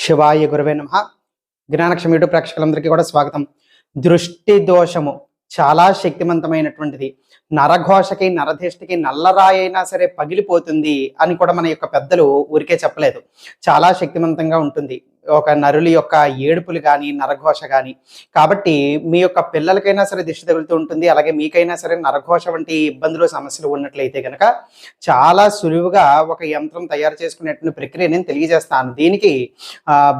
శివాయ గురవే నమః. జ్ఞానక్షం యూట్యూబ్ ప్రేక్షకులందరికీ కూడా స్వాగతం. దృష్టి దోషము చాలా శక్తివంతమైనటువంటిది. నరఘోషకి నరదిష్టికి నల్లరాయి అయినా సరే పగిలిపోతుంది అని కూడా మన యొక్క పెద్దలు ఊరికే చెప్పలేదు. చాలా శక్తివంతంగా ఉంటుంది ఒక నరుల యొక్క ఏడుపులు కానీ నరఘోష కానీ. కాబట్టి మీ యొక్క పిల్లలకైనా సరే దిష్టి తగులుతూ ఉంటుంది, అలాగే మీకైనా సరే నరఘోష వంటి ఇబ్బందులు సమస్యలు ఉన్నట్లయితే కనుక చాలా సులువుగా ఒక యంత్రం తయారు చేసుకునేటువంటి ప్రక్రియ నేను తెలియజేస్తాను. దీనికి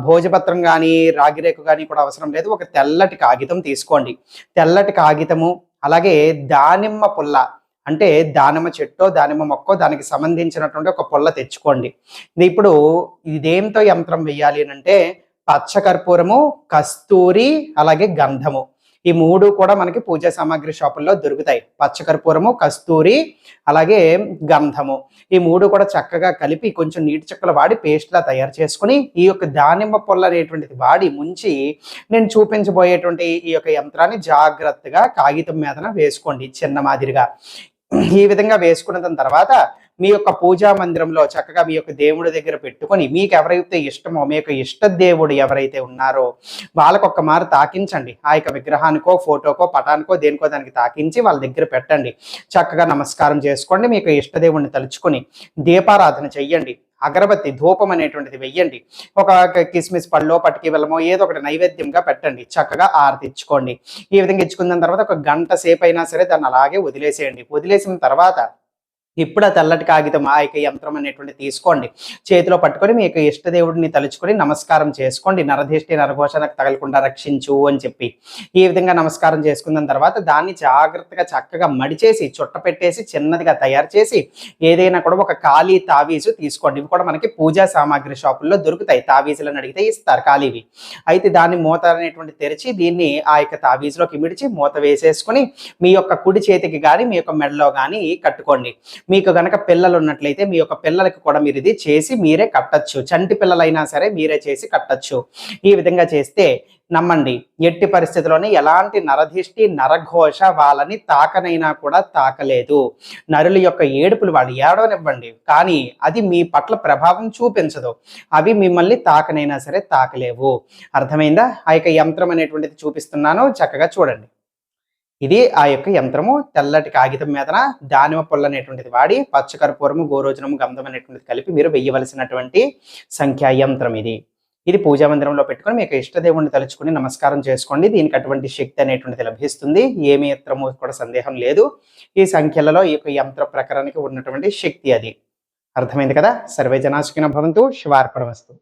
భోజపత్రం కానీ రాగిరేకు కానీ కూడా అవసరం లేదు. ఒక తెల్లటి కాగితం తీసుకోండి. తెల్లటి కాగితము, అలాగే దానిమ్మ పుల్ల, అంటే దానిమ్మ చెట్టో దానిమ్మ మొక్కో దానికి సంబంధించినటువంటి ఒక పుల్ల తెచ్చుకోండి. ఇప్పుడు ఇదేంతో యంత్రం వెయ్యాలి అంటే పచ్చకర్పూరము, కస్తూరి, అలాగే గంధము. ఈ మూడు కూడా మనకి పూజా సామాగ్రి షాపుల్లో దొరుకుతాయి. పచ్చకర్పూరము, కస్తూరి, అలాగే గంధము. ఈ మూడు కూడా చక్కగా కలిపి కొంచెం నీటి చుక్కలు వాడి పేస్ట్లా తయారు చేసుకుని ఈ యొక్క దానిమ్మ పొల్ల అనేటువంటిది వాడి ముంచి నేను చూపించబోయేటువంటి ఈ యొక్క యంత్రాన్ని జాగ్రత్తగా కాగితం మీదన వేసుకోండి చిన్న మాదిరిగా. ఈ విధంగా వేసుకున్న తర్వాత మీ యొక్క పూజా మందిరంలో చక్కగా మీ యొక్క దేవుడి దగ్గర పెట్టుకొని మీకు ఎవరైతే ఇష్టమో మీ యొక్క ఇష్ట దేవుడు ఎవరైతే ఉన్నారో వాళ్ళకు ఒక్క మారు తాకించండి. ఆ యొక్క విగ్రహానికో ఫోటోకో పటానికో దేనికో దానికి తాకించి వాళ్ళ దగ్గర పెట్టండి. చక్కగా నమస్కారం చేసుకోండి. మీ యొక్క ఇష్ట దేవుడిని తలుచుకొని దీపారాధన చెయ్యండి. అగరబత్తి ధూపం అనేటువంటిది వెయ్యండి. ఒక కిస్మిస్ పళ్ళో పట్టుకి వెళ్ళమో ఏదో ఒకటి నైవేద్యంగా పెట్టండి. చక్కగా ఆరతి ఇచ్చుకోండి. ఈ విధంగా ఇచ్చుకున్న తర్వాత ఒక గంట సేపు అయినా సరే దాన్ని అలాగే వదిలేసేయండి. వదిలేసిన తర్వాత ఇప్పుడు ఆ తెల్లటి కాగితం ఆ యొక్క యంత్రం అనేటువంటి తీసుకోండి. చేతిలో పట్టుకొని మీ యొక్క ఇష్టదేవుడిని తలుచుకొని నమస్కారం చేసుకోండి. నరదిష్టి నరఘోష నాకు తగలకుండా రక్షించు అని చెప్పి ఈ విధంగా నమస్కారం చేసుకున్న తర్వాత దాన్ని జాగ్రత్తగా చక్కగా మడిచేసి చుట్ట పెట్టేసి చిన్నదిగా తయారు చేసి ఏదైనా కూడా ఒక ఖాళీ తావీజు తీసుకోండి. ఇవి కూడా మనకి పూజా సామాగ్రి షాపుల్లో దొరుకుతాయి. తావీజులను అడిగితే ఇస్తారు ఖాళీవి. అయితే దాన్ని మూత అనేటువంటి తెరిచి దీన్ని ఆ యొక్క తావీజులోకి మిడిచి మూత వేసేసుకొని మీ యొక్క కుడి చేతికి కానీ మీ యొక్క మెడలో కానీ కట్టుకోండి. మీకు గనక పిల్లలు ఉన్నట్లయితే మీ యొక్క పిల్లలకి కూడా మీరు ఇది చేసి మీరే కట్టచ్చు. చంటి పిల్లలైనా సరే మీరే చేసి కట్టచ్చు. ఈ విధంగా చేస్తే నమ్మండి, ఎట్టి పరిస్థితుల్లోనే ఎలాంటి నరదిష్టి నరఘోష వాళ్ళని తాకనైనా కూడా తాకలేదు. నరుల యొక్క ఏడుపులు వాళ్ళు ఏడవనివ్వండి, కానీ అది మీ పట్ల ప్రభావం చూపించదు. అవి మిమ్మల్ని తాకనైనా సరే తాకలేవు. అర్థమైందా? ఆ యొక్క యంత్రం అనేటువంటిది చూపిస్తున్నాను, చక్కగా చూడండి. ఇది ఆ యొక్క యంత్రము. తెల్లటి కాగితం మీదన దానిమ్మ పుల్ల అనేటువంటిది వాడి పచ్చకర్పూరము, గోరోజనము, గంధం అనేటువంటిది కలిపి మీరు వెయ్యవలసినటువంటి సంఖ్యా యంత్రం ఇది. ఇది పూజా మందిరంలో పెట్టుకొని మీకు ఇష్టదేవుడిని తలుచుకుని నమస్కారం చేసుకోండి. దీనికి అటువంటి శక్తి అనేటువంటిది లభిస్తుంది. ఏమి యంత్రము కూడా సందేహం లేదు. ఈ సంఖ్యలలో ఈ యొక్క యంత్ర ప్రకారానికి ఉన్నటువంటి శక్తి అది. అర్థమైంది కదా? సర్వే జనా సుఖినో భవంతు. శివార్పణమస్తు.